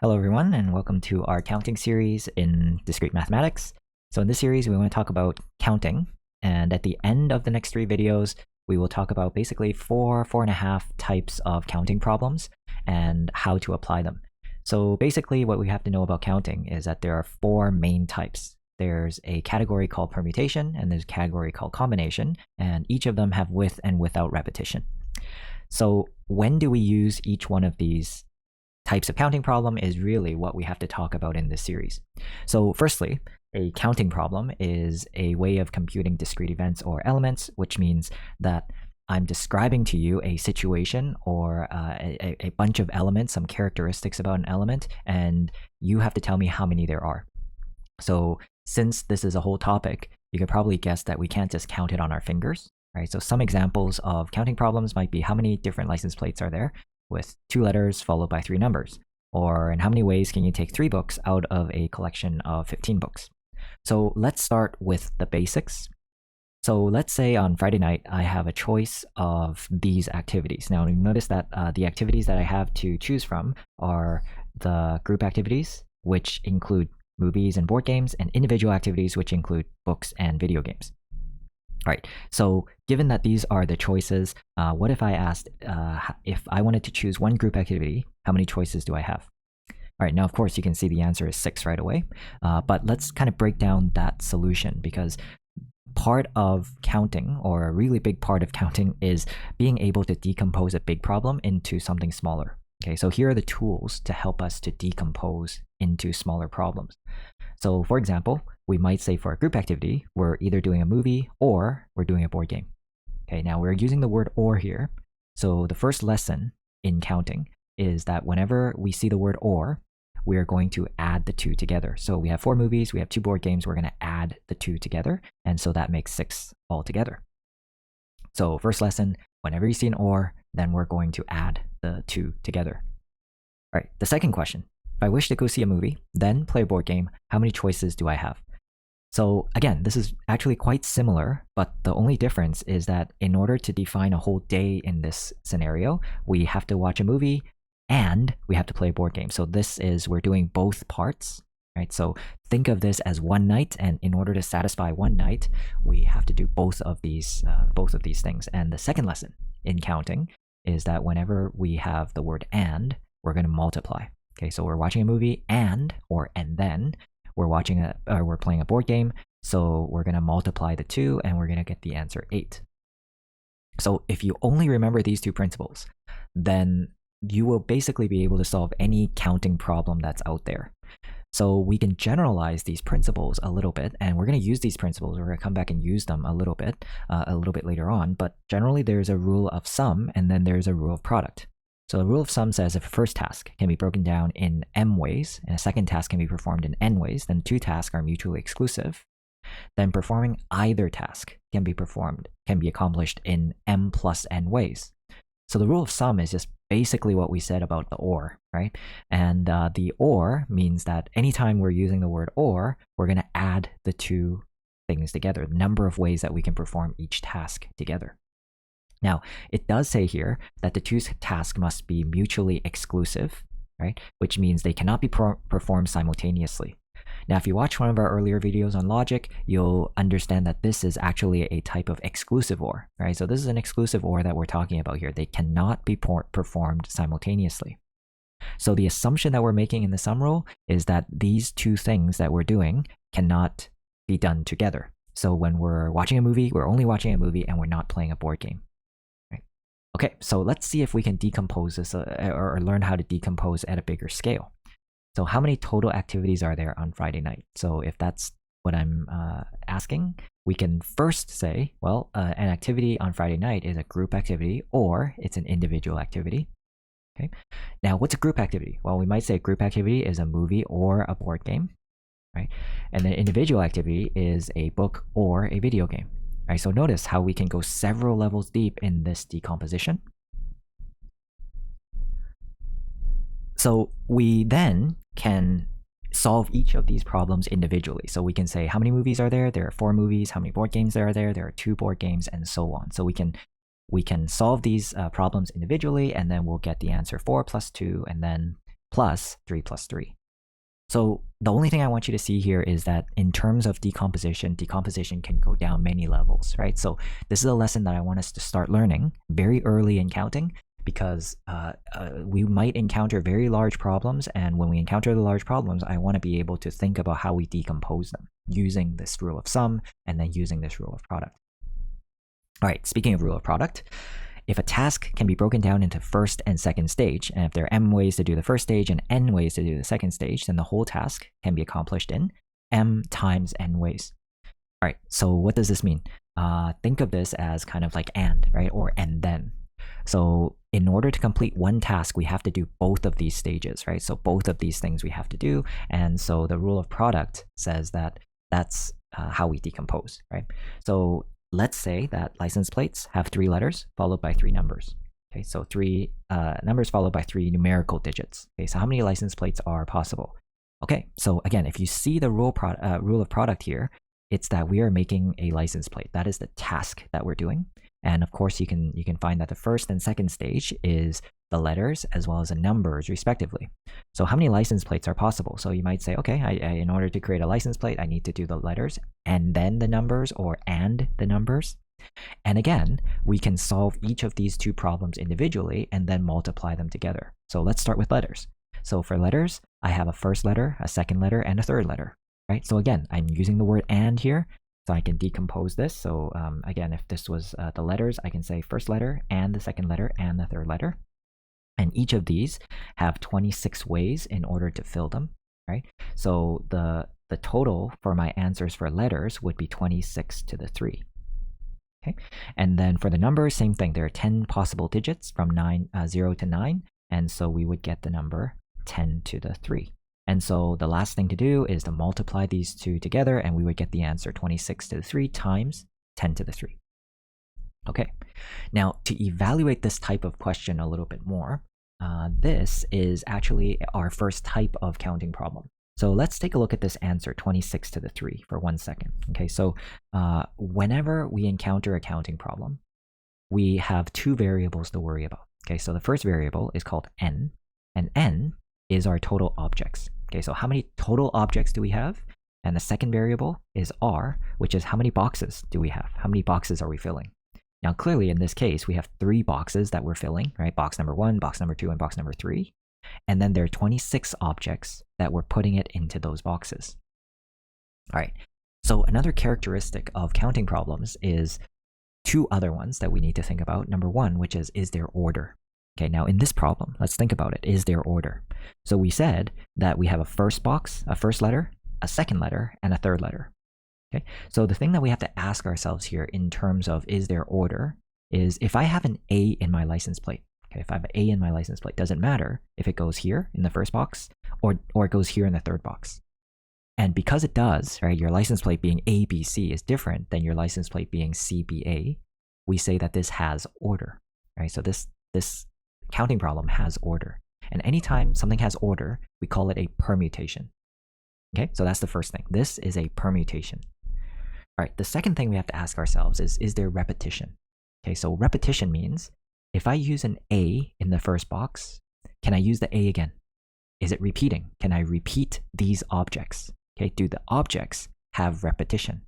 Hello everyone, and welcome to our counting series in Discrete Mathematics. So in this series, we want to talk about counting, and at the end of the next 3 videos, we will talk about basically four and a half types of counting problems and how to apply them. So basically what we have to know about counting is that there are 4 main types. There's a category called permutation, and there's a category called combination, and each of them have with and without repetition. So when do we use each one of these types of counting problem is really what we have to talk about in this series. So firstly, a counting problem is a way of computing discrete events or elements, which means that I'm describing to you a situation or a bunch of elements, some characteristics about an element, and you have to tell me how many there are. So since this is a whole topic, you could probably guess that we can't just count it on our fingers, right? So some examples of counting problems might be how many different license plates are there, with 2 letters followed by 3 numbers, or in how many ways can you take 3 books out of a collection of 15 books. So let's start with the basics. So let's say on Friday night, I have a choice of these activities. Now you notice that the activities that I have to choose from are the group activities, which include movies and board games, and individual activities, which include books and video games. All right, so given that these are the choices, what if I asked if I wanted to choose one group activity, how many choices do I have? All right, now of course you can see the answer is 6 right away, but let's kind of break down that solution, because part of counting, or a really big part of counting, is being able to decompose a big problem into something smaller. Okay, so here are the tools to help us to decompose into smaller problems. So for example, we might say for a group activity, we're either doing a movie or we're doing a board game. Okay, now we're using the word or here. So the first lesson in counting is that whenever we see the word or, we're going to add the 2 together. So we have 4 movies, we have 2 board games, we're going to add the 2 together, and so that makes 6 altogether. So first lesson, whenever you see an or, then we're going to add the 2 together. All right, the second question. If I wish to go see a movie, then play a board game, how many choices do I have? So again, this is actually quite similar, but the only difference is that in order to define a whole day in this scenario, we have to watch a movie and we have to play a board game. So this is, we're doing both parts, right? So think of this as one night, and in order to satisfy one night, we have to do both of these things. And the second lesson in counting is that whenever we have the word and, we're going to multiply. Okay, so we're watching a movie and then we're playing a board game, so we're going to multiply the 2 and we're going to get the answer 8. So if you only remember these 2 principles, then you will basically be able to solve any counting problem that's out there. So we can generalize these principles a little bit, and we're going to use these principles. We're going to come back and use them a little bit later on, but generally there's a rule of sum and then there's a rule of product. So the rule of sum says if a first task can be broken down in m ways, and a second task can be performed in n ways, then 2 tasks are mutually exclusive. Then performing either task can be accomplished in m plus n ways. So the rule of sum is just basically what we said about the or, right? And the or means that anytime we're using the word or, we're going to add the 2 things together, the number of ways that we can perform each task together. Now, it does say here that the 2 tasks must be mutually exclusive, right? Which means they cannot be performed simultaneously. Now, if you watch one of our earlier videos on logic, you'll understand that this is actually a type of exclusive OR, right? So this is an exclusive OR that we're talking about here. They cannot be performed simultaneously. So the assumption that we're making in the sum rule is that these 2 things that we're doing cannot be done together. So when we're watching a movie, we're only watching a movie and we're not playing a board game. Okay, so let's see if we can decompose this or learn how to decompose at a bigger scale. So how many total activities are there on Friday night? So if that's what I'm asking, we can first say, well, an activity on Friday night is a group activity or it's an individual activity. Okay. Now, what's a group activity? Well, we might say a group activity is a movie or a board game, right? And an individual activity is a book or a video game. Right, so notice how we can go several levels deep in this decomposition. So we then can solve each of these problems individually. So we can say how many movies are there? There are 4 movies. How many board games are there? There are 2 board games, and so on. So we can solve these problems individually, and then we'll get the answer 4 plus 2, and then plus 3 plus 3. So the only thing I want you to see here is that in terms of decomposition can go down many levels, right? So this is a lesson that I want us to start learning very early in counting, because we might encounter very large problems, and when we encounter the large problems, I want to be able to think about how we decompose them using this rule of sum and then using this rule of product. All right, speaking of rule of product, if a task can be broken down into first and second stage, and if there are m ways to do the first stage and n ways to do the second stage, then the whole task can be accomplished in m times n ways. All right, so what does this mean? Think of this as kind of like and, right? Or and then. So in order to complete one task, we have to do both of these stages, right? So both of these things we have to do. And so the rule of product says that that's how we decompose, right? So let's say that license plates have 3 letters followed by 3 numbers. Okay, so 3 numbers followed by 3 numerical digits. Okay, so how many license plates are possible? Okay, so again, if you see the rule of product here, it's that we are making a license plate. That is the task that we're doing. And of course, you can find that the first and second stage is the letters as well as the numbers, respectively. So how many license plates are possible? So you might say, okay, in order to create a license plate, I need to do the letters and then the numbers, or and the numbers. And again, we can solve each of these 2 problems individually and then multiply them together. So let's start with letters. So for letters, I have a first letter, a second letter, and a third letter, right? So again, I'm using the word and here, so I can decompose this. So again, if this was the letters, I can say first letter and the second letter and the third letter. And each of these have 26 ways in order to fill them, right? So the total for my answers for letters would be 26 to the 3. Okay, and then for the numbers, same thing. There are 10 possible digits from 0 to 9, and so we would get the number 10 to the 3. And so the last thing to do is to multiply these 2 together, and we would get the answer 26 to the 3 times 10 to the 3. Okay, now to evaluate this type of question a little bit more, this is actually our first type of counting problem. So let's take a look at this answer, 26 to the 3, for 1 second. Okay, so whenever we encounter a counting problem, we have 2 variables to worry about. Okay, so the first variable is called n, and n is our total objects. Okay, so how many total objects do we have? And the second variable is r, which is how many boxes do we have? How many boxes are we filling? Now, clearly in this case, we have 3 boxes that we're filling, right? Box number 1, box number 2, and box number 3. And then there are 26 objects that we're putting it into those boxes. All right, so another characteristic of counting problems is 2 other ones that we need to think about. Number 1, which is there order? Okay, now in this problem, let's think about it. Is there order? So we said that we have a first box, a first letter, a second letter, and a third letter. Okay, so the thing that we have to ask ourselves here in terms of is there order is if I have an A in my license plate. Okay, if I have an A in my license plate, doesn't matter if it goes here in the first box or it goes here in the third box. And because it does, right, your license plate being ABC is different than your license plate being CBA, we say that this has order, right? So this counting problem has order. And anytime something has order, we call it a permutation. Okay, so that's the first thing. This is a permutation. All right, the second thing we have to ask ourselves is there repetition? Okay, so repetition means if I use an A in the first box, can I use the A again? Is it repeating? Can I repeat these objects? Okay, do the objects have repetition?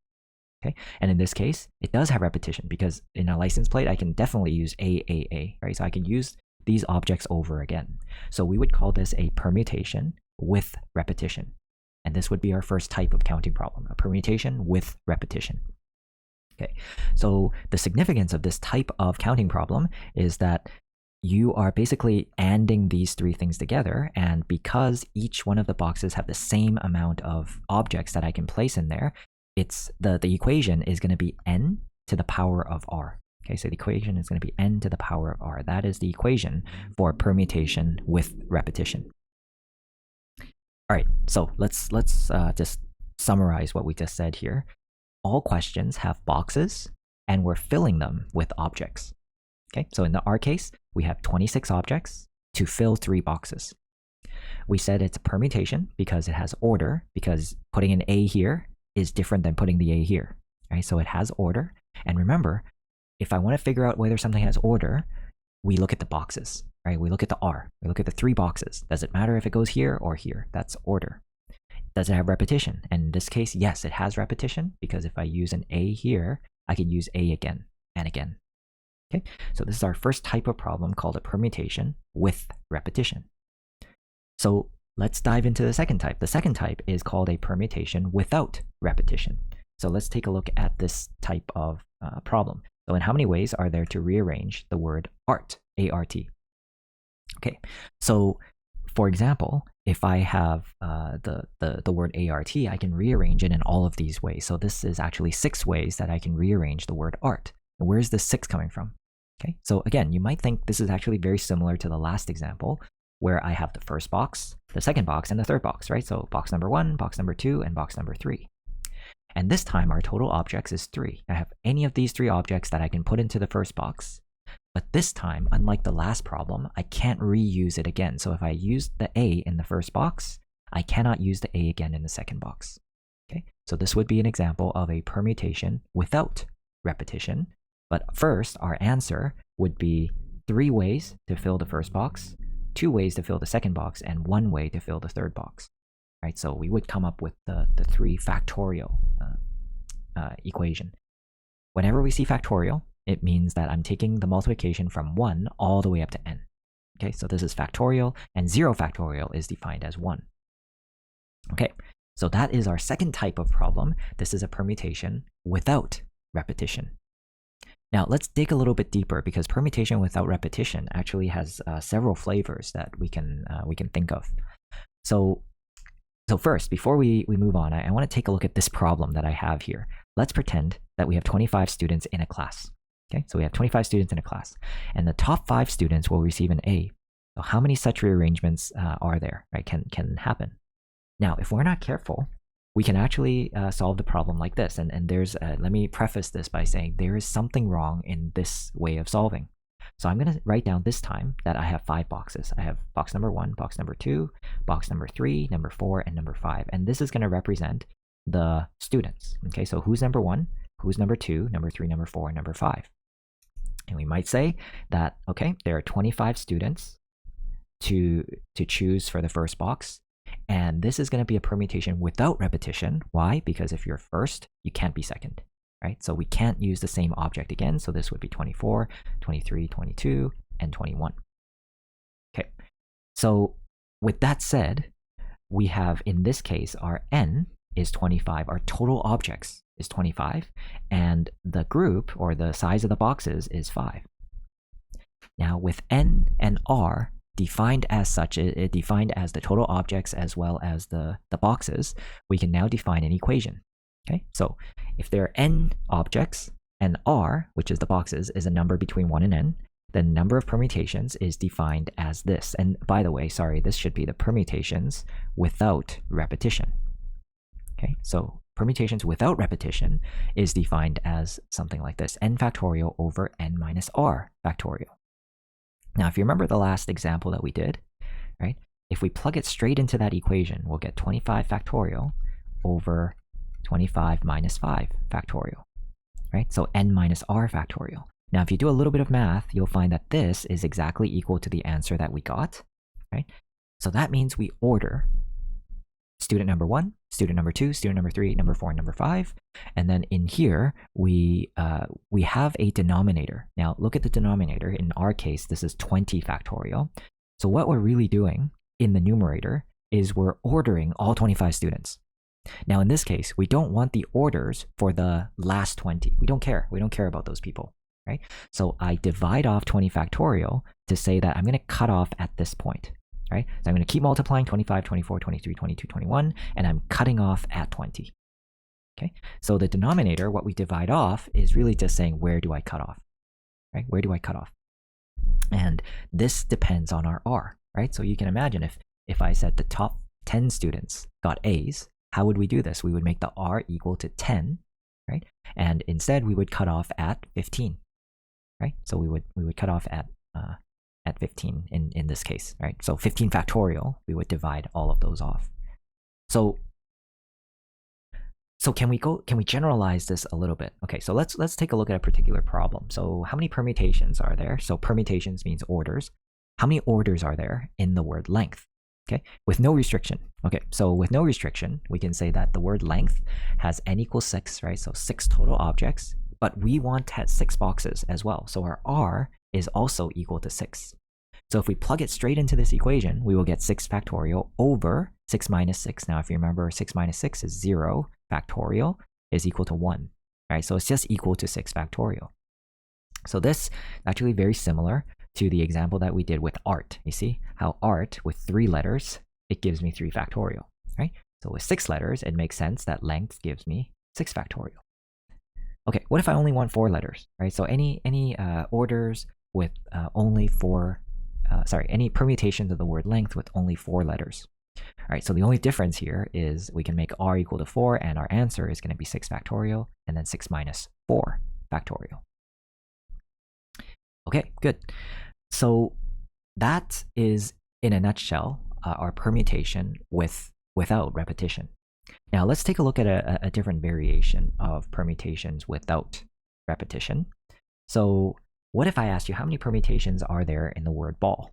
Okay, and in this case, it does have repetition because in a license plate, I can definitely use A, right? So I can use these objects over again. So we would call this a permutation with repetition. And this would be our first type of counting problem, a permutation with repetition. Okay, so the significance of this type of counting problem is that you are basically anding these 3 things together, and because each one of the boxes have the same amount of objects that I can place in there, it's the equation is going to be n to the power of r. Okay, so the equation is going to be n to the power of r. That is the equation for permutation with repetition. All right, so let's just summarize what we just said here. All questions have boxes, and we're filling them with objects. Okay, so in our case, we have 26 objects to fill 3 boxes. We said it's a permutation because it has order, because putting an A here is different than putting the A here. Right, so it has order. And remember, if I want to figure out whether something has order, we look at the boxes. right? We look at the R. We look at the 3 boxes. Does it matter if it goes here or here? That's order. Does it have repetition? And in this case, yes, it has repetition, because if I use an A here, I can use A again and again. Okay, so this is our first type of problem called a permutation with repetition. So let's dive into the second type. The second type is called a permutation without repetition. So let's take a look at this type of problem. So in how many ways are there to rearrange the word art, A-R-T? Okay, so for example, if I have the word ART, I can rearrange it in all of these ways. So this is actually 6 ways that I can rearrange the word art. And where is this 6 coming from? Okay, so again, you might think this is actually very similar to the last example, where I have the first box, the second box, and the third box, right? So box number 1, box number 2, and box number 3. And this time our total objects is 3. I have any of these 3 objects that I can put into the first box. But this time, unlike the last problem, I can't reuse it again. So if I use the A in the first box, I cannot use the A again in the second box. Okay, so this would be an example of a permutation without repetition. But first, our answer would be 3 ways to fill the first box, 2 ways to fill the second box, and 1 way to fill the third box. Right, so we would come up with the 3 factorial equation. Whenever we see factorial, it means that I'm taking the multiplication from 1 all the way up to n. Okay, so this is factorial, and 0 factorial is defined as 1. Okay, so that is our second type of problem. This is a permutation without repetition. Now let's dig a little bit deeper, because permutation without repetition actually has several flavors that we can think of. So first, before we move on, I want to take a look at this problem that I have here. Let's pretend that we have 25 students in a class. Okay, so we have 25 students in a class, and the top 5 students will receive an A. So how many such rearrangements are there, right? Can happen. Now, if we're not careful, we can actually solve the problem like this. And there's let me preface this by saying there is something wrong in this way of solving. So I'm going to write down this time that I have 5 boxes. I have box number 1, box number 2, box number 3, number 4, and number 5. And this is going to represent the students. Okay, so who's number 1, who's number 2, number 3, number 4, and number 5. And we might say that, okay, there are 25 students to choose for the first box. And this is going to be a permutation without repetition. Why? Because if you're first, you can't be second. Right? So we can't use the same object again. So this would be 24, 23, 22, and 21. Okay. So with that said, we have in this case our n is 25. Our total objects is 25, and the group or the size of the boxes is 5. Now with n and r defined as such, it defined as the total objects as well as the boxes, we can now define an equation. Okay, so if there are n objects and r, which is the boxes, is a number between 1 and n, the number of permutations is defined as this. And by the way, sorry, this should be the permutations without repetition. Okay, so permutations without repetition is defined as something like this: n factorial over n minus r factorial. Now, if you remember the last example that we did, right, if we plug it straight into that equation, we'll get 25 factorial over 25 minus 5 factorial, right? So n minus r factorial. Now, if you do a little bit of math, you'll find that this is exactly equal to the answer that we got, right? So that means we order student number 1, student number 2, student number 3, number 4, and number 5. And then in here, we have a denominator. Now, look at the denominator. In our case, this is 20 factorial. So what we're really doing in the numerator is we're ordering all 25 students. Now, in this case, we don't want the orders for the last 20. We don't care. We don't care about those people, right? So I divide off 20 factorial to say that I'm going to cut off at this point, right? So I'm going to keep multiplying 25, 24, 23, 22, 21, and I'm cutting off at 20. Okay, so the denominator, what we divide off, is really just saying, where do I cut off, right? Where do I cut off? And this depends on our R, right? So you can imagine if I said the top 10 students got A's, how would we do this? We would make the R equal to 10, right? And instead we would cut off at 15, right? So we would cut off at 15 in this case, right? So 15 factorial, we would divide all of those off. So can we generalize this a little bit? Okay, so let's take a look at a particular problem. So how many permutations are there? So permutations means orders. how many orders are there in the word length? Okay, with no restriction. Okay, so with no restriction, we can say that the word length has n equals 6, right? So 6 total objects, but we want to have 6 boxes as well. So our r is also equal to 6. So if we plug it straight into this equation, we will get 6 factorial over 6 minus 6. Now, if you remember, 6 minus 6 is 0 factorial is equal to 1, right? So it's just equal to 6 factorial. So this is actually very similar to the example that we did with art. You see how art with 3 letters, it gives me 3 factorial, right? So with 6 letters, it makes sense that length gives me 6 factorial. Okay, what if I only want 4 letters, right? So any orders with only 4, any permutations of the word length with only 4 letters. All right, so the only difference here is we can make r equal to 4, and our answer is going to be 6 factorial, and then 6 minus 4 factorial. Okay, good. So that is, in a nutshell, our permutation without repetition. Now let's take a look at a different variation of permutations without repetition. So what if I asked you how many permutations are there in the word ball?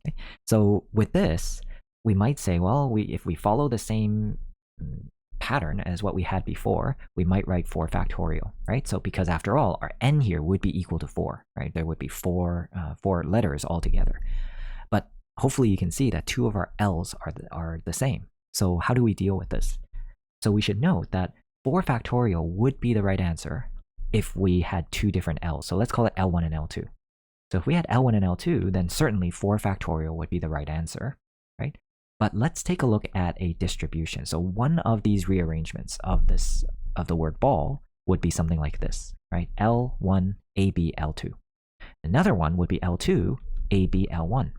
Okay. So with this, we might say, well, if we follow the same pattern as what we had before, we might write 4 factorial, right? So because after all, our n here would be equal to 4, right? There would be 4 letters altogether. But hopefully you can see that 2 of our l's are the same. So how do we deal with this? So we should note that 4 factorial would be the right answer if we had 2 different l's. So let's call it L1 and L2. So if we had L1 and L2, then certainly 4 factorial would be the right answer, right? But let's take a look at a distribution. So one of these rearrangements of the word ball would be something like this, right? L1, AB, L2. Another one would be L2, AB, L1.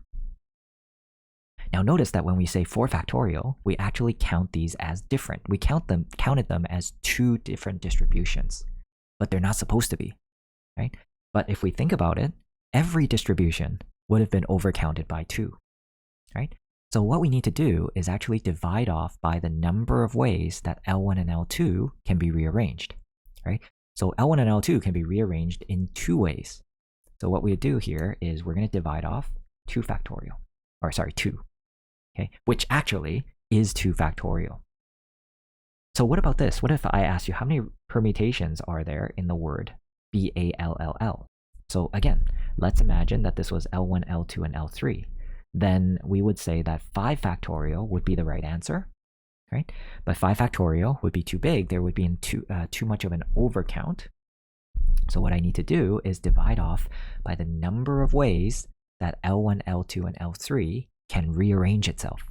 Now notice that when we say 4 factorial, we actually count these as different. We counted them as 2 different distributions, but they're not supposed to be, right? But if we think about it, every distribution would have been overcounted by 2, right? So what we need to do is actually divide off by the number of ways that L1 and L2 can be rearranged, right? So L1 and L2 can be rearranged in 2 ways. So what we do here is we're going to divide off 2 factorial, or sorry, 2, okay, which actually is 2 factorial. So what about this? What if I ask you how many permutations are there in the word B-A-L-L-L? So again, let's imagine that this was L1, L2, and L3. Then we would say that 5 factorial would be the right answer, right? But 5 factorial would be too big. There would be too much of an overcount. So what I need to do is divide off by the number of ways that L1, L2, and L3 can rearrange itself,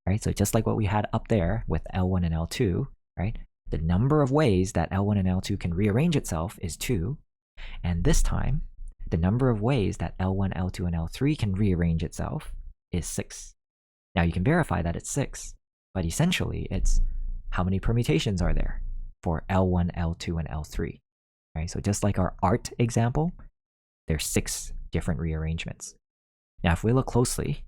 right? So just like what we had up there with L1 and L2, right? The number of ways that L1 and L2 can rearrange itself is 2. And this time, the number of ways that L1, L2, and L3 can rearrange itself is 6. Now you can verify that it's 6, but essentially it's how many permutations are there for L1, L2, and L3, right? So just like our art example, there's 6 different rearrangements. Now if we look closely,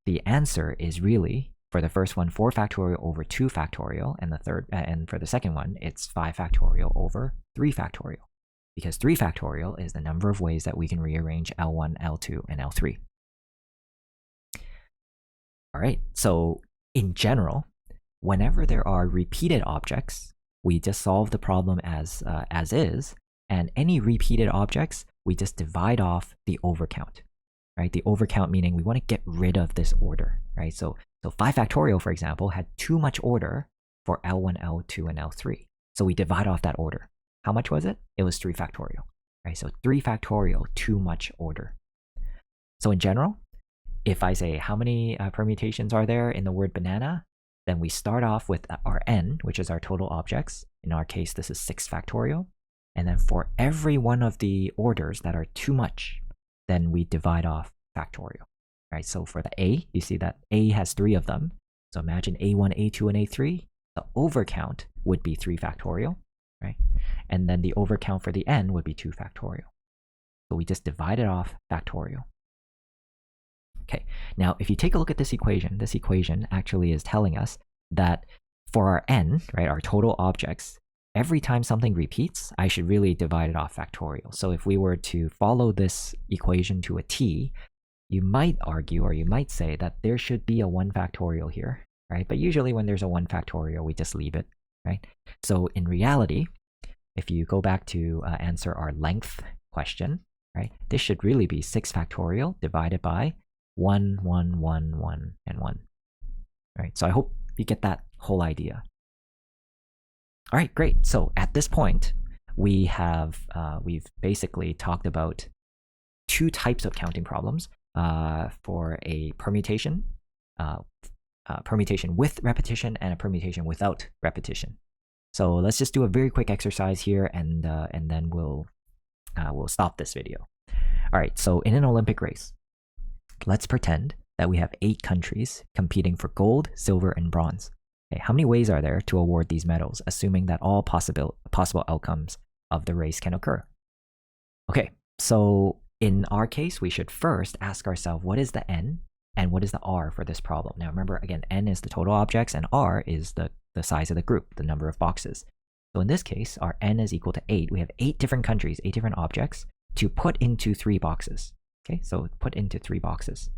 the answer is really, for the first one, 4 factorial over 2 factorial, and for the second one, it's 5 factorial over 3 factorial. Because 3 factorial is the number of ways that we can rearrange L1, L2, and L3. All right, so in general, whenever there are repeated objects, we just solve the problem as is, and any repeated objects, we just divide off the overcount, right? The overcount meaning we want to get rid of this order, right? So 5 factorial, for example, had too much order for L1, L2, and L3. So we divide off that order. How much was it? It was 3 factorial, right? So 3 factorial, too much order. So in general, if I say how many permutations are there in the word banana, then we start off with our n, which is our total objects. In our case, this is 6 factorial. And then for every one of the orders that are too much, then we divide off factorial, right? So for the A, you see that A has 3 of them. So imagine A1, A2, and A3. The overcount would be 3 factorial, right? And then the overcount for the n would be 2 factorial. So we just divide it off factorial. Okay, now if you take a look at this equation actually is telling us that for our n, right, our total objects, every time something repeats, I should really divide it off factorial. So if we were to follow this equation to a T, you might argue or you might say that there should be a 1 factorial here, right? But usually when there's a 1 factorial, we just leave it, right? So in reality, if you go back to answer our length question, right, this should really be 6 factorial divided by 1, 1, 1, 1, and 1. All right, so I hope you get that whole idea. All right, great. So at this point, we've basically talked about 2 types of counting problems for a permutation, permutation with repetition and a permutation without repetition. So let's just do a very quick exercise here, and then we'll stop this video. All right, so in an Olympic race, let's pretend that we have 8 countries competing for gold, silver, and bronze. Okay, how many ways are there to award these medals, assuming that all possible outcomes of the race can occur? Okay, so in our case, we should first ask ourselves, what is the N and what is the R for this problem? Now remember, again, N is the total objects and R is the size of the group, the number of boxes. So in this case, our N is equal to 8. We have 8 different countries, 8 different objects to put into 3 boxes. Okay, so put into 3 boxes.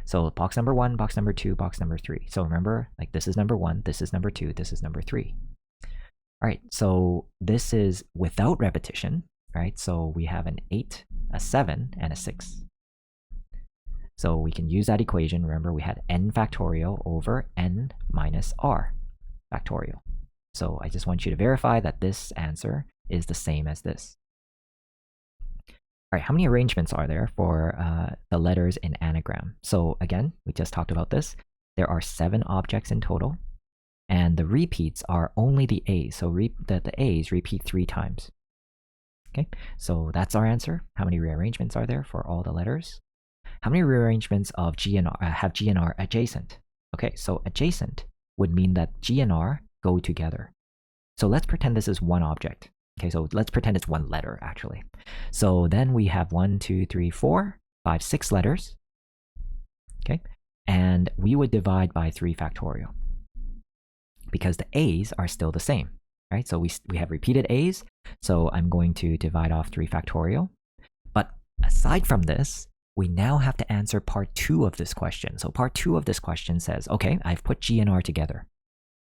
So box number 1, box number 2, box number 3. So remember, like this is number 1, this is number 2, this is number 3. All right, so this is without repetition, right? So we have an 8, a 7, and a 6. So we can use that equation. Remember, we had n factorial over n minus r factorial. So I just want you to verify that this answer is the same as this. All right, how many arrangements are there for the letters in anagram? So again, we just talked about this. There are 7 objects in total, and the repeats are only the A's. So the A's repeat 3 times. Okay, so that's our answer. How many rearrangements are there for all the letters? How many rearrangements of G and R have G and R adjacent? Okay, so adjacent would mean that G and R go together. So let's pretend this is one object. Okay, so let's pretend it's one letter actually. So then we have 1, 2, 3, 4, 5, 6 letters. Okay, and we would divide by 3 factorial because the A's are still the same, right? So we have repeated A's. So I'm going to divide off 3 factorial. But aside from this, we now have to answer part 2 of this question. So part 2 of this question says, okay, I've put G and R together.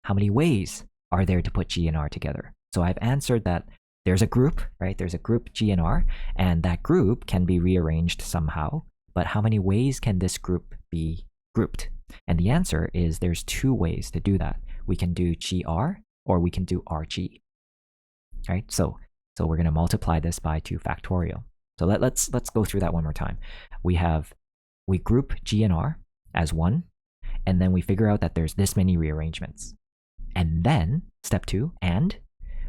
How many ways are there to put G and R together? So I've answered that there's a group, right? There's a group G and R, and that group can be rearranged somehow. But how many ways can this group be grouped? And the answer is there's 2 ways to do that. We can do GR or we can do RG, right? So we're going to multiply this by 2 factorial. So let's go through that one more time. We group G and R as 1, and then we figure out that there's this many rearrangements. And then step 2, and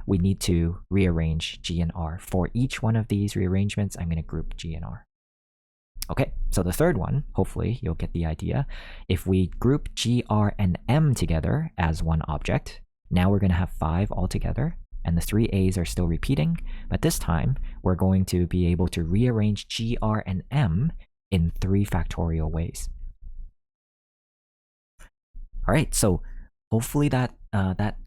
we need to rearrange G and R. For each one of these rearrangements, I'm going to group G and R. Okay, so the third one, hopefully you'll get the idea. If we group G, R, and M together as one object, now we're going to have 5 altogether. And the 3 A's are still repeating, but this time we're going to be able to rearrange G, R, and M in 3 factorial ways. All right, so hopefully that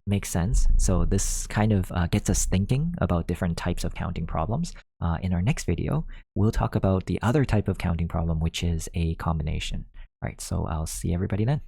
makes sense. So this kind of gets us thinking about different types of counting problems. In our next video, we'll talk about the other type of counting problem, which is a combination. All right, so I'll see everybody then.